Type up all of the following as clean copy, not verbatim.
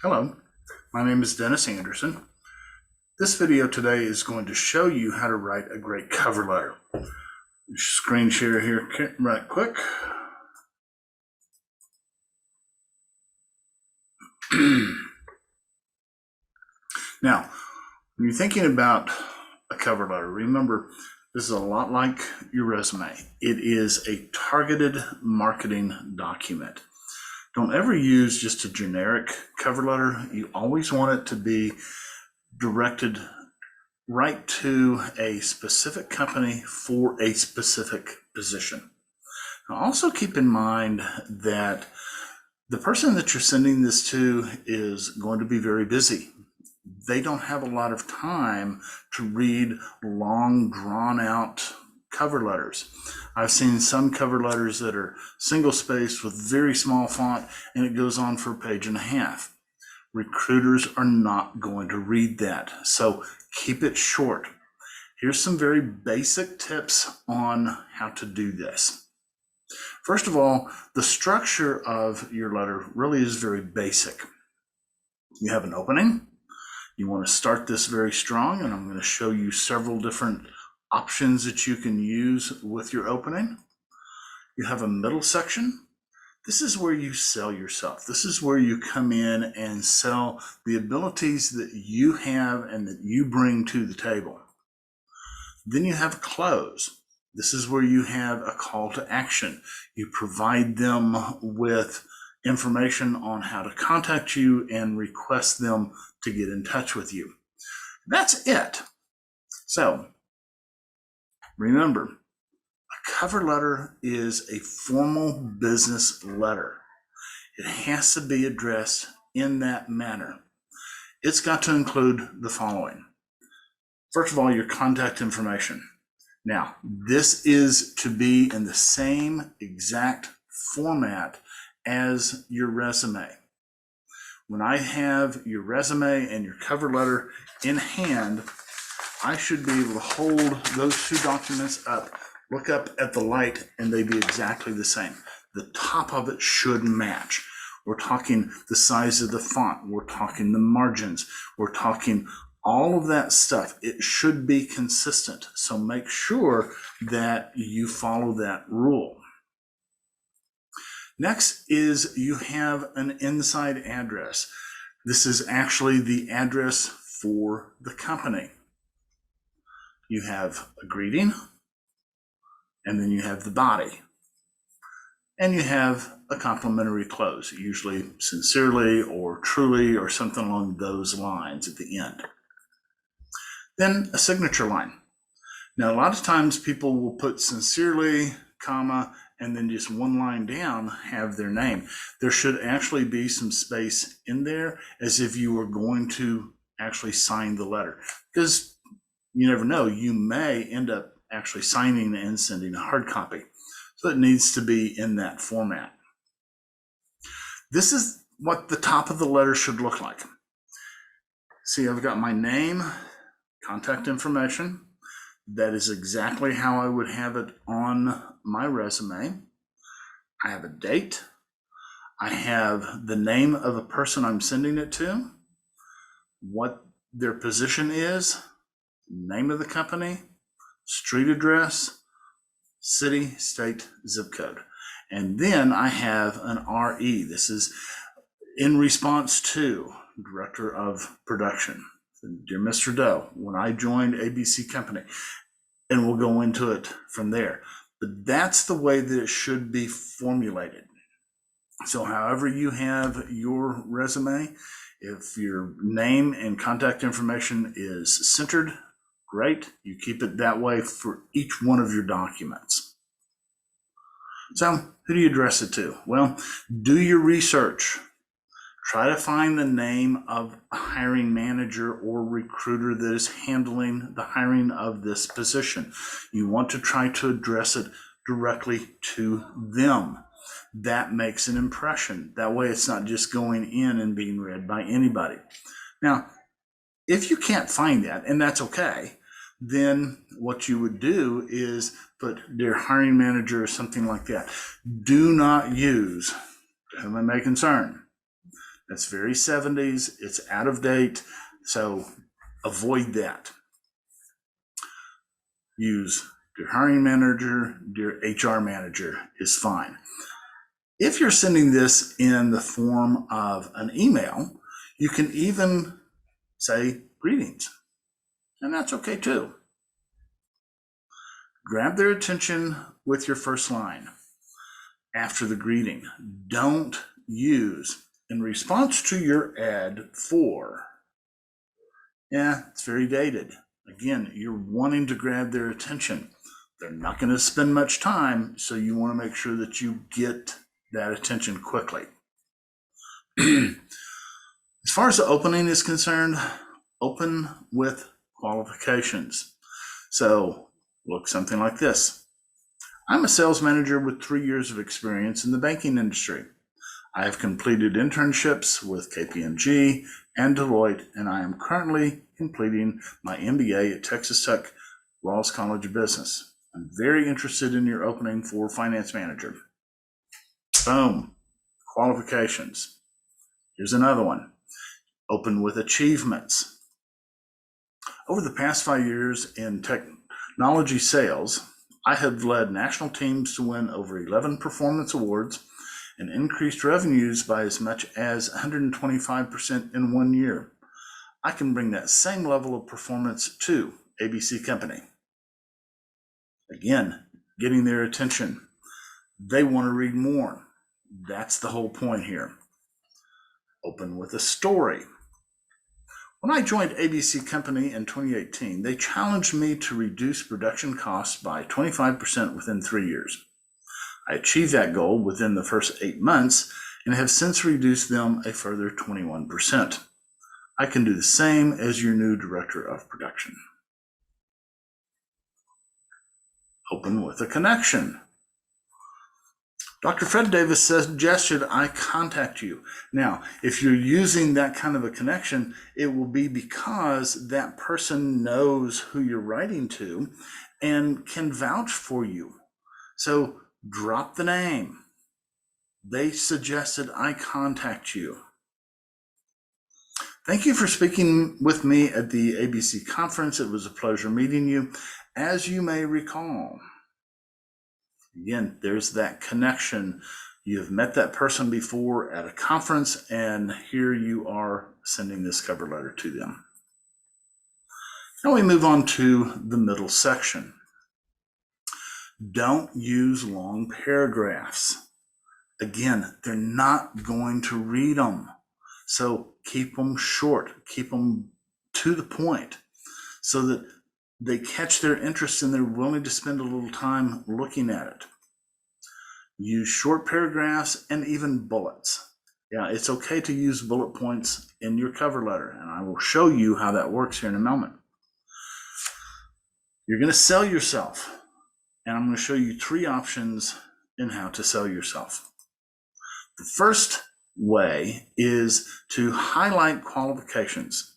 Hello, my name is Dennis Anderson. This video today is going to show you how to write a great cover letter. Screen share here right quick. Now, when you're thinking about a cover letter, remember this is a lot like your resume. It is a targeted marketing document. Don't ever use just a generic cover letter. You always want it to be directed right to a specific company for a specific position. Now, also keep in mind that the person that you're sending this to is going to be very busy. They don't have a lot of time to read long, drawn out cover letters. I've seen some cover letters that are single spaced with very small font, and it goes on for a page and a half. Recruiters are not going to read that, so keep it short. Here's some very basic tips on how to do this. First of all, the structure of your letter really is very basic. You have an opening. You want to start this very strong, and I'm going to show you several different options that you can use with your opening. You have a middle section. This is where you sell yourself. This is where you come in and sell the abilities that you have and that you bring to the table. Then you have close. This is where you have a call to action. You provide them with information on how to contact you and request them to get in touch with you. That's it. So remember, a cover letter is a formal business letter. It has to be addressed in that manner. It's got to include the following. First of all, your contact information. Now, this is to be in the same exact format as your resume. When I have your resume and your cover letter in hand, I should be able to hold those two documents up, look up at the light, and they be exactly the same. The top of it should match. We're talking the size of the font. We're talking the margins. We're talking all of that stuff. It should be consistent. So make sure that you follow that rule. Next is you have an inside address. This is actually the address for the company. You have a greeting, and then you have the body. And you have a complimentary close, usually sincerely or truly or something along those lines at the end. Then a signature line. Now, a lot of times people will put sincerely, comma, and then just one line down have their name. There should actually be some space in there as if you were going to actually sign the letter, because you never know, you may end up actually signing and sending a hard copy. So it needs to be in that format. This is what the top of the letter should look like. See, I've got my name, contact information. That is exactly how I would have it on my resume. I have a date. I have the name of a person I'm sending it to, what their position is, name of the company, street address, city, state, zip code. And then I have an RE. This is in response to Director of Production. Dear Mr. Doe, when I joined ABC Company, and we'll go into it from there. But that's the way that it should be formulated. So however you have your resume, if your name and contact information is centered, great. You keep it that way for each one of your documents. So who do you address it to? Well, do your research. Try to find the name of a hiring manager or recruiter that is handling the hiring of this position. You want to try to address it directly to them. That makes an impression. That way it's not just going in and being read by anybody. Now, if you can't find that, and that's okay, then what you would do is put dear hiring manager or something like that. Do not use, whom I may concern. That's very 70s. It's out of date. So avoid that. Use Dear Hiring Manager, Dear HR Manager is fine. If you're sending this in the form of an email, you can even say greetings, and that's okay too. Grab their attention with your first line after the greeting. Don't use in response to your ad for. It's very dated. Again, you're wanting to grab their attention. They're not going to spend much time, so you want to make sure that you get that attention quickly. As far as the opening is concerned, open with qualifications. So look something like this. I'm a sales manager with 3 years of experience in the banking industry. I have completed internships with KPMG and Deloitte, and I am currently completing my MBA at Texas Tech Rawls College of Business. I'm very interested in your opening for finance manager. Boom, qualifications. Here's another one. Open with achievements. Over the past 5 years in technology sales, I have led national teams to win over 11 performance awards and increased revenues by as much as 125% in 1 year. I can bring that same level of performance to ABC Company. Again, getting their attention. They want to read more. That's the whole point here. Open with a story. When I joined ABC Company in 2018, they challenged me to reduce production costs by 25% within 3 years. I achieved that goal within the first 8 months and have since reduced them a further 21%. I can do the same as your new director of production. Open with a connection. Dr. Fred Davis suggested I contact you. Now, if you're using that kind of a connection, it will be because that person knows who you're writing to and can vouch for you. So drop the name. They suggested I contact you. Thank you for speaking with me at the ABC conference. It was a pleasure meeting you. As you may recall, again, there's that connection. You've met that person before at a conference, and here you are sending this cover letter to them. Now we move on to the middle section. Don't use long paragraphs. Again, they're not going to read them. So keep them short, keep them to the point so that they catch their interest and they're willing to spend a little time looking at it. Use short paragraphs and even bullets. Yeah, it's okay to use bullet points in your cover letter, and I will show you how that works here in a moment. You're going to sell yourself, and I'm going to show you 3 options in how to sell yourself. The first way is to highlight qualifications.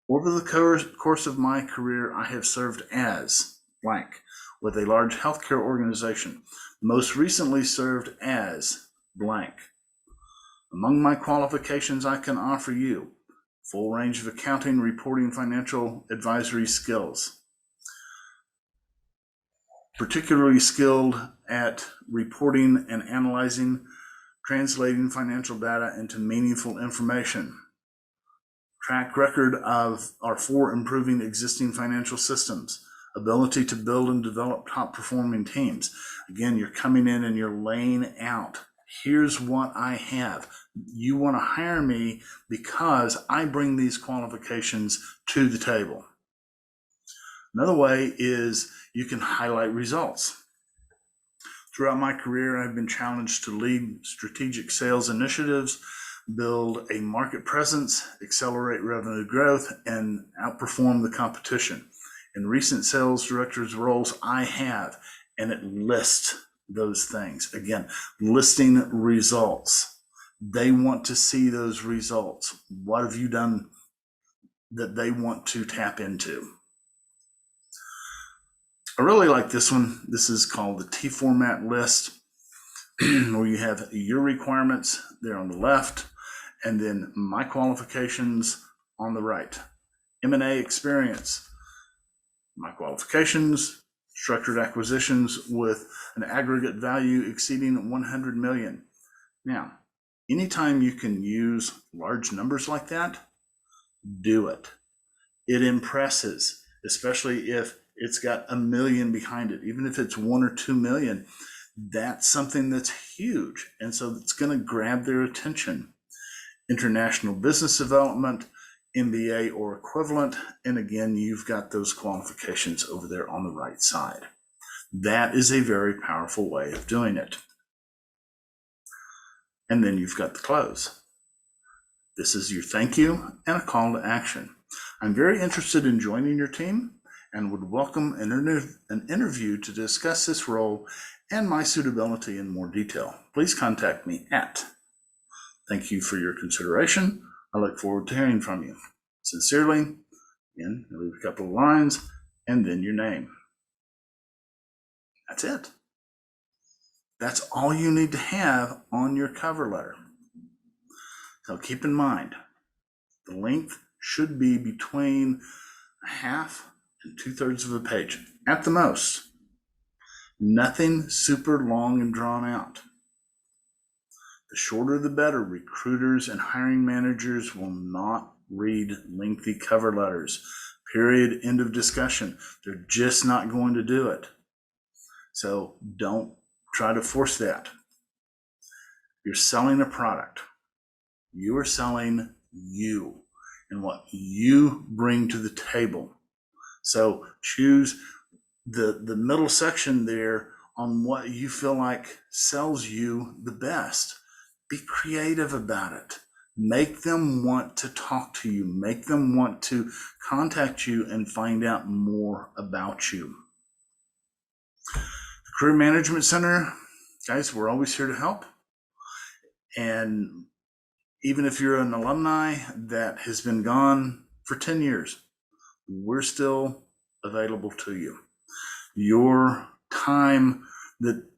Over the course of my career, I have served as blank with a large healthcare organization, most recently served as blank. Among my qualifications I can offer you full range of accounting, reporting, financial advisory skills, particularly skilled at reporting and analyzing, translating financial data into meaningful information. Track record for improving existing financial systems, ability to build and develop top performing teams. Again, you're coming in and you're laying out, here's what I have. You want to hire me because I bring these qualifications to the table. Another way is you can highlight results. Throughout my career, I've been challenged to lead strategic sales initiatives, build a market presence, accelerate revenue growth, and outperform the competition. In recent sales directors roles I have, and it lists those things. Again, listing results. They want to see those results. What have you done that they want to tap into? I really like this one. This is called the T format list, where you have your requirements there on the left, and then my qualifications on the right. M&A experience, my qualifications, structured acquisitions with an aggregate value exceeding 100 million. Now, anytime you can use large numbers like that, do it. It impresses, especially if it's got a million behind it. Even if it's 1 or 2 million, that's something that's huge. And so it's going to grab their attention. International business development, MBA or equivalent. And again, you've got those qualifications over there on the right side. That is a very powerful way of doing it. And then you've got the close. This is your thank you and a call to action. I'm very interested in joining your team and would welcome an interview to discuss this role and my suitability in more detail. Please contact me at. Thank you for your consideration. I look forward to hearing from you. Sincerely, again, leave a couple of lines and then your name. That's it. That's all you need to have on your cover letter. So keep in mind, the length should be between a half and 2/3 of a page at the most. Nothing super long and drawn out. The shorter the better. Recruiters and hiring managers will not read lengthy cover letters. Period. End of discussion. They're just not going to do it. So don't try to force that. You're selling a product. You are selling you and what you bring to the table. So choose the middle section there on what you feel like sells you the best. Be creative about it. Make them want to talk to you. Make them want to contact you and find out more about you. The Career Management Center, guys, we're always here to help. And even if you're an alumni that has been gone for 10 years, we're still available to you. Your time that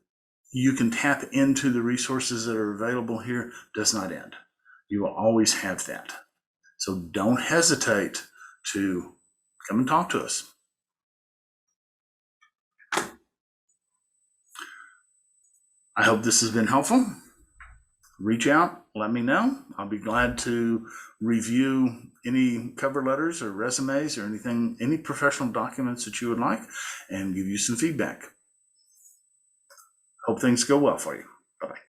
you can tap into the resources that are available here does not end. You will always have that. So don't hesitate to come and talk to us. I hope this has been helpful. Reach out, let me know. I'll be glad to review any cover letters or resumes or anything, any professional documents that you would like, and give you some feedback. Hope things go well for you. Bye-bye.